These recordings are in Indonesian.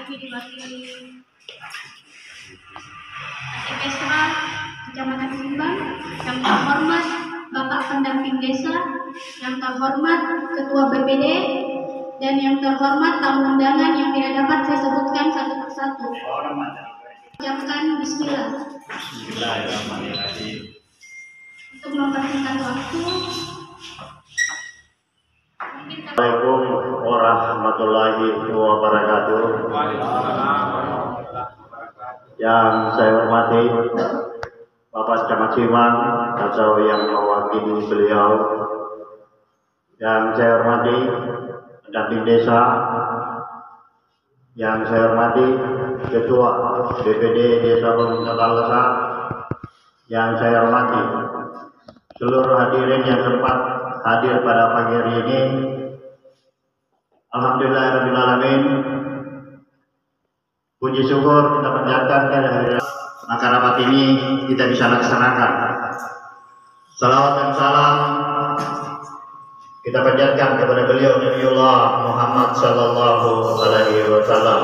lagi diwakili Kesra Kecamatan Simbang, yang terhormat Bapak Pendamping Desa, yang terhormat Ketua BPD, dan yang terhormat tamu undangan yang tidak dapat saya sebutkan satu persatu. Ucapkan Bismillah. Bismillahirrahmanirrahim. Untuk mempersingkat waktu, Assalamualaikum warahmatullahi wabarakatuh. Yang saya hormati Bapak Camat Simbang atau yang mewakili beliau, yang saya hormati pendamping desa, yang saya hormati Ketua BPD Desa Pemerintah Talasa, yang saya hormati seluruh hadirin yang sempat hadir pada pagi hari ini. Alhamdulillahirabbil alamin. Puji syukur kita panjatkan kepada maka rapat ini kita bisa laksanakan. Salawat dan salam kita panjatkan kepada beliau Nabiullah Muhammad sallallahu alaihi wasallam.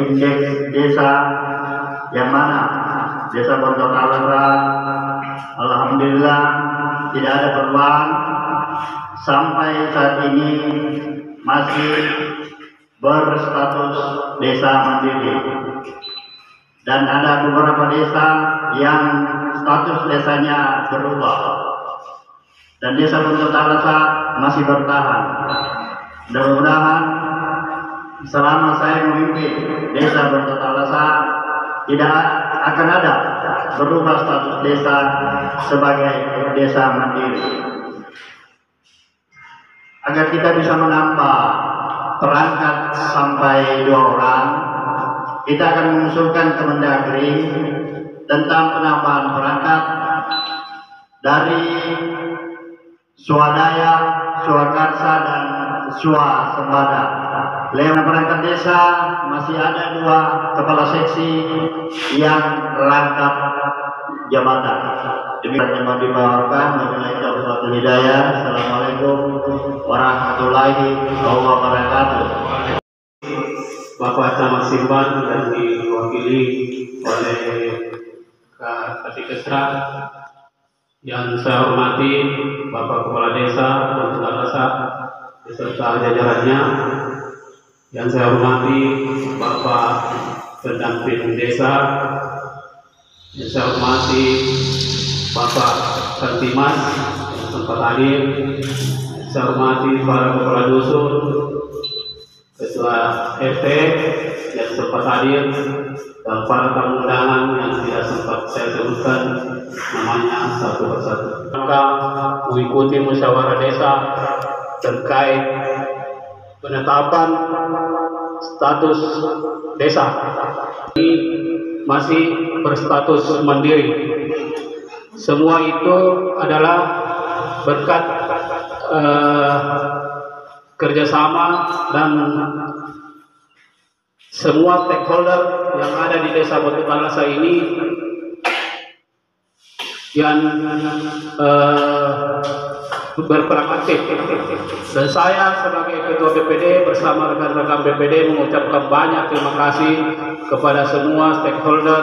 Indeks desa yang mana Desa Bontok Talasa, alhamdulillah tidak ada perubahan sampai saat ini masih berstatus desa mandiri, dan ada beberapa desa yang status desanya berubah, dan Desa Bontok Talasa masih bertahan. Mudah-mudahan selama saya memimpin Desa Bontok Talasa tidak akan ada berubah status desa sebagai desa mandiri. Agar kita bisa menambah perangkat sampai 2 orang, kita akan mengusulkan ke Mendagri tentang penambahan perangkat dari swadaya, swakarsa, dan swasembada. Lewat perangkat desa masih ada 2 kepala seksi yang rangkap jabatan. Demikian yang dibawakan. Wabillahi taufiq wal hidayah. Assalamualaikum warahmatullahi wabarakatuh. Bapak Camat Simbang yang diwakili oleh Kasih Kesra, yang saya hormati Bapak Kepala Desa Bontok Talasa beserta jajarannya, yang saya hormati Bapak Pendamping Desa, yang saya hormati Bapak Kantimas yang sempat hadir, yang saya hormati para kepala dusun, Ketua RT yang sempat hadir, dan para tamu undangan yang tidak sempat saya sebutkan namanya satu persatu. Maka mengikuti musyawarah desa terkait penetapan status desa ini masih berstatus mandiri. Semua itu adalah berkat kerjasama dan semua stakeholder yang ada di Desa Bontok Talasa ini yang berperan aktif. Dan saya sebagai Ketua BPD bersama rekan-rekan BPD mengucapkan banyak terima kasih kepada semua stakeholder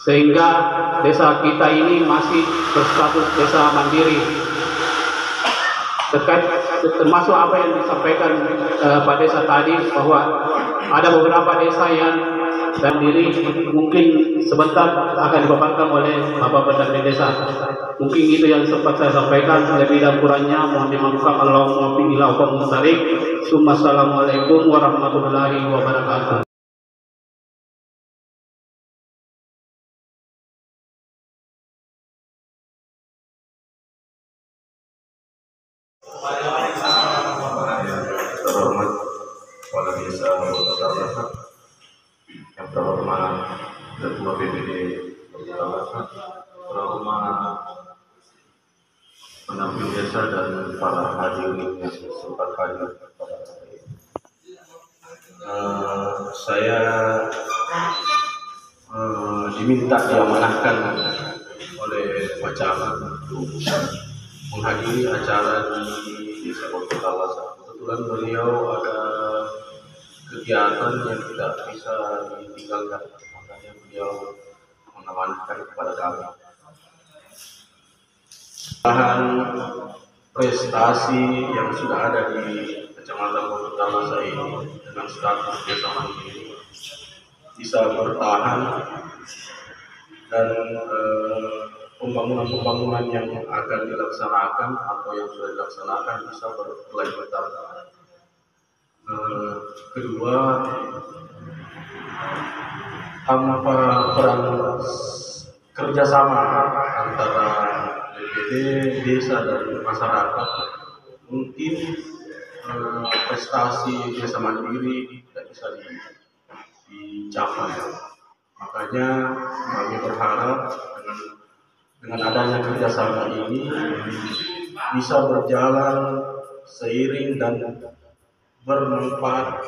sehingga desa kita ini masih berstatus desa mandiri. Termasuk apa yang disampaikan Pak Desa tadi, bahwa ada beberapa desa yang mandiri mungkin sebentar akan dipaparkan oleh Bapak Pendamping Desa. Mungkin itu yang sempat saya sampaikan. Lebih dan kurangnya mohon dimaafkan. Allahumma billahi wa mustarik. Assalamualaikum warahmatullahi wabarakatuh. Terhormat Kepala Desa Bontok Talasa, yang terhormat Ketua BPD Bontok Talasa, terhormat pendamping desa dan para hadirin yang sempat hadir pada hari ini. Saya diminta diamanahkan oleh Pak Camat untuk menghadiri acara di Desa Bontok Talasa. Kebetulan beliau ada kegiatan yang tidak bisa ditinggalkan, makanya beliau mengamanahkan kepada kami. Bahan prestasi yang sudah ada di Kecamatan Pondok Talasa ini dengan status desa mandiri bisa bertahan dan pembangunan-pembangunan yang akan dilaksanakan atau yang sudah dilaksanakan bisa berkelanjutan. Kedua, tanpa peran kerjasama antara BPD, desa dan masyarakat, mungkin prestasi desa mandiri tidak bisa dicapai. Makanya kami berharap dengan adanya kerjasama ini bisa berjalan seiring dan bermanfaat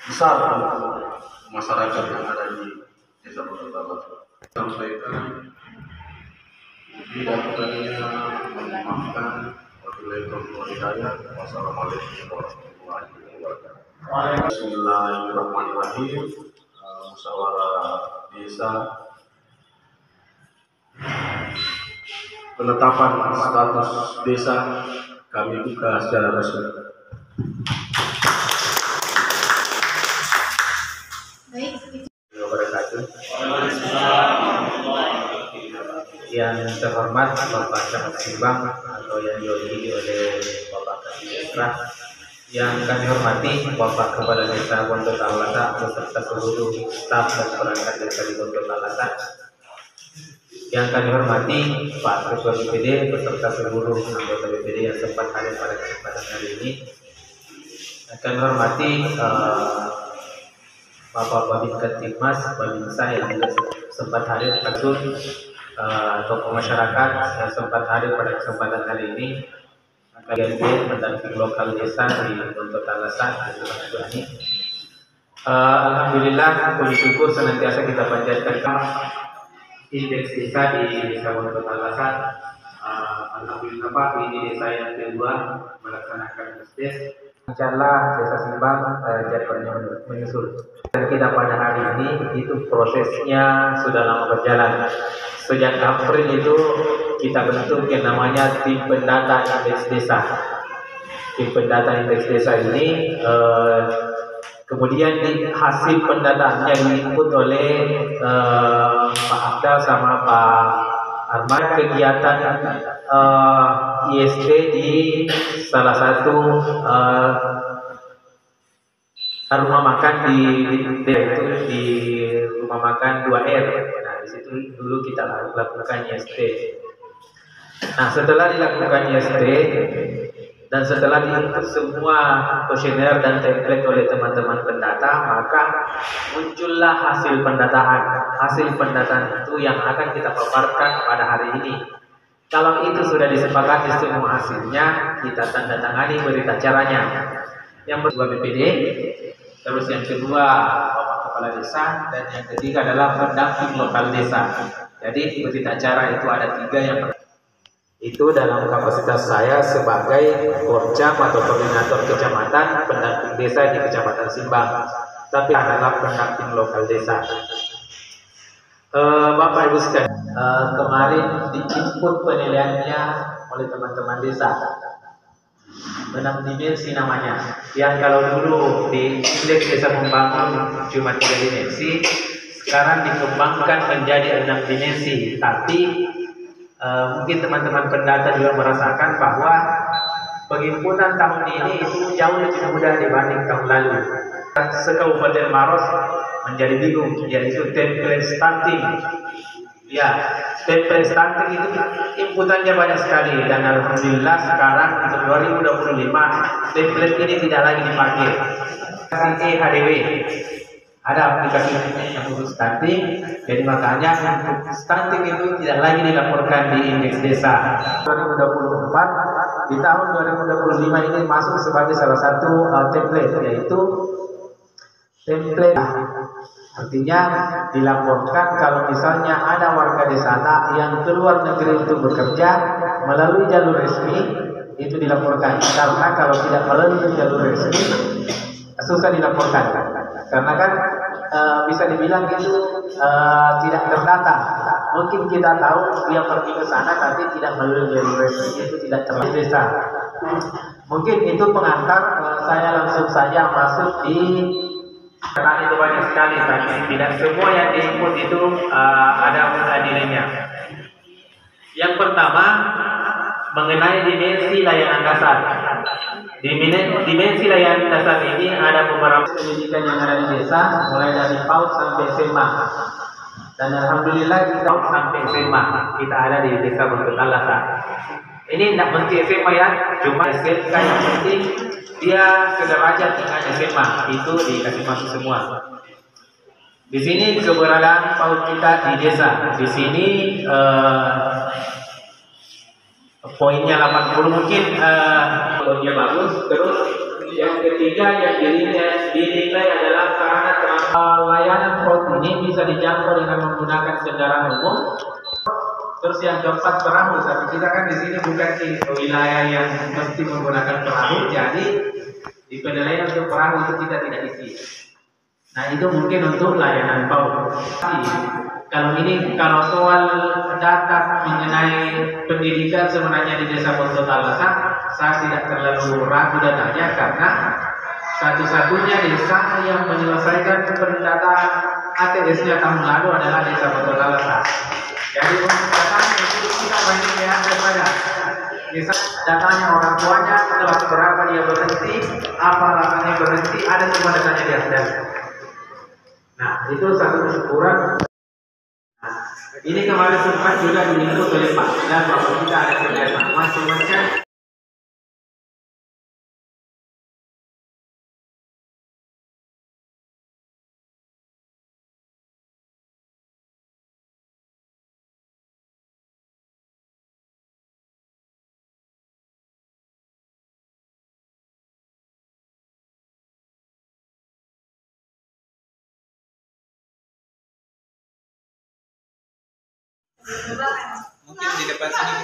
besar untuk masyarakat yang ada di desa Pondok Talasa. Sampaikan tidak kurangnya memaafkan. Wassalamualaikum warahmatullahi wabarakatuh. Bismillahirrahmanirrahim. Musyawarah desa penetapan status desa kami buka secara resmi. Baik, yang terhormat Bapak Camat Simbang atau yang diwakili oleh Bapak Kasih Desra, yang kami hormati Bapak Kepala Desa Pondok Talasa beserta seluruh staf dan perangkat desa di Pondok Talasa, yang kami hormati Pak Ketua BPD beserta seluruh anggota BPD yang sempat hadir pada kesempatan hari ini, yang kami hormati Bapak Babin Ketipmas, Babinsa yang juga sempat hadir, tokoh masyarakat yang sempat hadir pada kesempatan hari ini, KGB pendamping lokal desa di Pondok Talasa. Alhamdulillah, puji syukur senantiasa kita panjatkan indeks desa di desa Pondok Talasa. Alhamdulillah Pak, ini desa yang kedua melaksanakan SDES. Insyaallah desa Simbang jadwalnya menyusul. Dan kita pada hari ini itu prosesnya sudah lama berjalan. Sejak April itu kita bentuk yang namanya tim pendata indeks desa. Tim pendata indeks desa ini kemudian hasil pendataannya diinput oleh Pak Abdal sama Pak Arman, kegiatan IST di salah satu rumah makan di rumah makan 2R. Nah, di situ dulu kita lakukan IST. Nah, setelah dilakukan IST dan setelah diinput semua kuesioner dan template oleh teman-teman pendata, maka muncullah hasil pendataan. Hasil pendataan itu yang akan kita paparkan pada hari ini. Kalau itu sudah disepakati semua hasilnya, kita tanda tangani berita acaranya. Yang kedua BPD, terus yang kedua Bapak Kepala Desa, dan yang ketiga adalah pendamping lokal desa. Jadi berita acara itu ada 3 yang itu dalam kapasitas saya sebagai Korcam atau koordinator kecamatan pendamping desa di Kecamatan Simbang, tapi adalah pendamping lokal desa. Bapak Ibu sekalian, kemarin diinput penilaiannya oleh teman-teman desa 6 dimensi namanya, yang kalau dulu di indeks desa membangun cuma 3 dimensi, sekarang dikembangkan menjadi 6 dimensi. Tapi mungkin teman-teman pendata juga merasakan bahwa penghimpunan tahun ini itu jauh lebih mudah dibanding tahun lalu. Sekabupaten Maros menjadi bingung, yaitu template stunting. Ya, template stunting itu inputannya banyak sekali, dan alhamdulillah sekarang untuk 2025 template ini tidak lagi dipakai. HDW ada aplikasi yang khusus stunting, jadi makanya untuk stunting itu tidak lagi dilaporkan di indeks desa. 2024 di tahun 2025 ini masuk sebagai salah satu template, yaitu template. Artinya dilaporkan kalau misalnya ada warga desa yang keluar negeri untuk bekerja melalui jalur resmi, itu dilaporkan. Karena kalau tidak melalui jalur resmi susah dilaporkan. Karena kan bisa dibilang itu tidak terdata. Mungkin kita tahu dia pergi ke sana tapi tidak melalui referensi, itu tidak terlalu desa. Mungkin itu pengantar, saya langsung saja masuk di, karena itu banyak sekali tapi tidak semua yang diinput itu ada nilainya. Yang pertama mengenai dimensi layanan dasar. Dimensi layanan dasar ini ada beberapa pendidikan yang ada di desa, mulai dari PAUD sampai SMA. Dan alhamdulillah kita sampai SMA kita ada di desa Bentut Alasa. Ini tidak mesti SMA ya, cuma SMK yang penting dia sederajat dengan SMA, itu dikasih masuk semua. Di sini keberadaan PAUD kita di desa. Di sini poinnya 80 mungkin poinnya bagus. Terus yang ketiga yang dinilai adalah sarana layanan PAUD ini bisa dijangkau dengan menggunakan kendaraan umum. Terus yang keempat perahu. Tapi kita kan di sini bukan di wilayah yang mesti menggunakan perahu, jadi di penilaian untuk perahu itu kita tidak isi. Nah itu mungkin untuk layanan PAUD. Kalau soal data mengenai pendidikan sebenarnya di desa Bentut Alasa, saya tidak terlalu ragu datanya karena satu-satunya desa yang menyelesaikan pendataan ATS-nya tahun lalu adalah desa Bentut Alasa. Jadi untuk datanya itu kita banyak lihat daripada desa datanya orang tuanya, kelas berapa dia berhenti, apa alasannya berhenti, ada semua datanya di atas. Nah itu satu kesyukuran. Ini kemarin sempat juga diinput oleh Pak dan Bapak kita ada kerjasama macam-macam. Mungkin di depan sini.